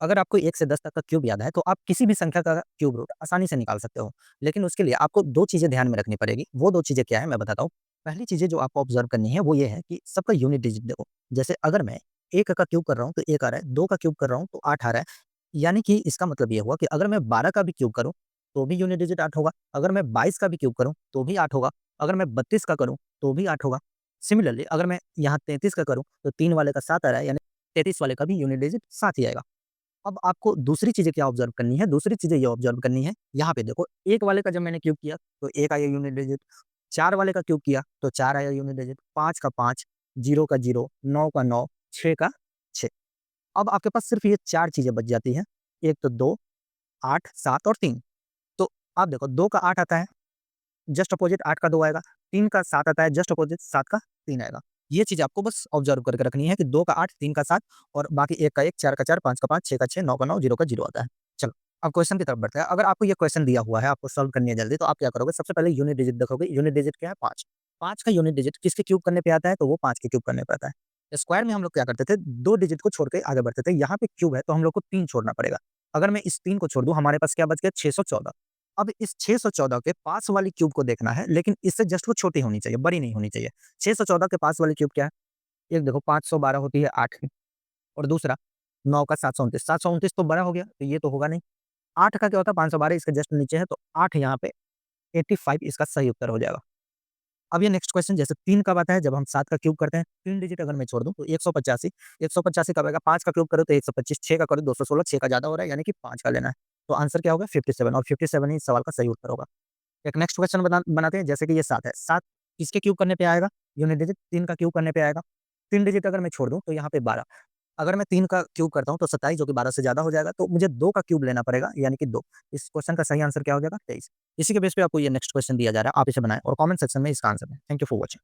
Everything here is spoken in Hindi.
अगर आपको 1 से 10 तक का क्यूब याद है, तो आप किसी भी संख्या का क्यूब रूट आसानी से निकाल सकते हो। लेकिन उसके लिए आपको 2 चीज़ें ध्यान में रखनी पड़ेगी। वो 2 चीज़ें क्या है मैं बताता हूँ। पहली चीज़ें जो आपको ऑब्ज़र्व करनी है वो ये है कि सबका यूनिट डिजिट देखो। जैसे अगर मैं 1 का क्यूब कर रहा हूँ तो 1 आ रहा है, 2 का क्यूब कर रहा हूँ तो 8 आ रहा है। यानी कि इसका मतलब ये हुआ कि अगर मैं 12 का भी क्यूब करूँ, तो भी यूनिट डिजिट 8 होगा। अगर मैं 22 का भी क्यूब करूँ, तो भी 8 होगा। अगर मैं 32 का करूँ, तो भी 8 होगा। सिमिलरली अगर मैं यहाँ 33 का करूँ, तो 3 वाले का 7 आ रहा है, यानी 33 वाले का भी यूनिट डिजिट 7 ही आएगा। अब आपको दूसरी चीज़ें क्या ऑब्ज़र्व करनी है, दूसरी चीज़ें ये ऑब्ज़र्व करनी है, यहाँ पे देखो 1 वाले का जब मैंने क्यूब किया, तो 1 आया यूनिट डिजिट, 4 वाले का क्यूब किया, तो 4 आया यूनिट डिजिट, 5 का 5, 0 का 0, 9 का 9, 6 का 6। अब आपके पास सिर्फ़ ये 4 चीज़ें बच जाती हैं, एक तो 2, 8, 7 और 3। तो आप देखो 2 का 8 आता है, जस्ट अपोज़िट 8 का 2 आएगा, 3 का 7 आता है, जस्ट अपोज़िट 7 का 3 आएगा। ये चीज़ आपको बस ऑब्ज़र्व करके रखनी है कि 2 का 8, 3 का 7 और बाकी 1 का 1, 4 का 4, 5 का 5, 6 का 6, 9 का 9, 0 का 0 आता है। चलो, अब क्वेश्चन की तरफ बढ़ते हैं। अगर आपको ये क्वेश्चन दिया हुआ है, आपको सॉल्व करनी है जल्दी, तो आप क्या करोगे? सबसे पहले यूनिट डिजिट देखोगे, यूनिट डिजिट क्या है? 5। 5 का यूनिट डिजिट किसके क्यूब करने पे आता है? तो वो 5 के क्यूब करने पे आता है। स्क्वायर में हम लोग क्या करते थे? 2 डिजिट को छोड़ के आगे बढ़ते थे। यहाँ पे क्यूब है, तो हम लोग को 3 छोड़ना पड़ेगा। अगर मैं इस 3 को छोड़ दूँ, हमारे पास क्या बच गया? 614। अब इस 614 के पास वाली क्यूब को देखना है, लेकिन इससे जस्ट वो छोटी होनी चाहिए, बड़ी नहीं होनी चाहिए। 614 के पास वाली क्यूब क्या है? एक देखो 512 होती है 8 की और दूसरा 9 का 729, 729 तो बड़ा हो गया, तो ये तो होगा नहीं। 8 का क्या होता है? 512 इसके जस्ट नीचे है, तो 8 यहाँ पे 85 इसका सही उत्तर हो जाएगा। अब ये नेक्स्ट क्वेश्चन जैसे 3 कब आता है? जब हम 7 का क्यूब करते हैं, 3 डिजिट अगर मैं छोड़ दूँ तो 185, 185 कब आएगा? 5 का क्यूब करो तो 125, 6 का करो 216, 6 का ज़्यादा हो रहा है यानी कि 5 का लेना है। तो आंसर क्या होगा? 57 और 57 ही इस सवाल का सही उत्तर होगा। एक नेक्स्ट क्वेश्चन बनाते हैं जैसे कि ये 7 है। 7 किसके क्यूब करने पे आएगा? यूनिट डिजिट 3 का क्यूब करने पे आएगा। 3 डिजिट अगर मैं छोड़ दूँ तो यहाँ पे 12। अगर मैं 3 का क्यूब करता हूँ तो 27 जो कि 12 से ज़्यादा हो जाएगा, तो मुझे 2 का क्यूब लेना पड़ेगा यानी कि 2। इस क्वेश्चन का सही आंसर क्या हो जाएगा? 23। इसी के बेस पे आपको ये नेक्स्ट क्वेश्चन दिया जा रहा है, आप इसे बनाएँ और कमेंट सेक्शन में इसका आंसर दें। Thank you for watching.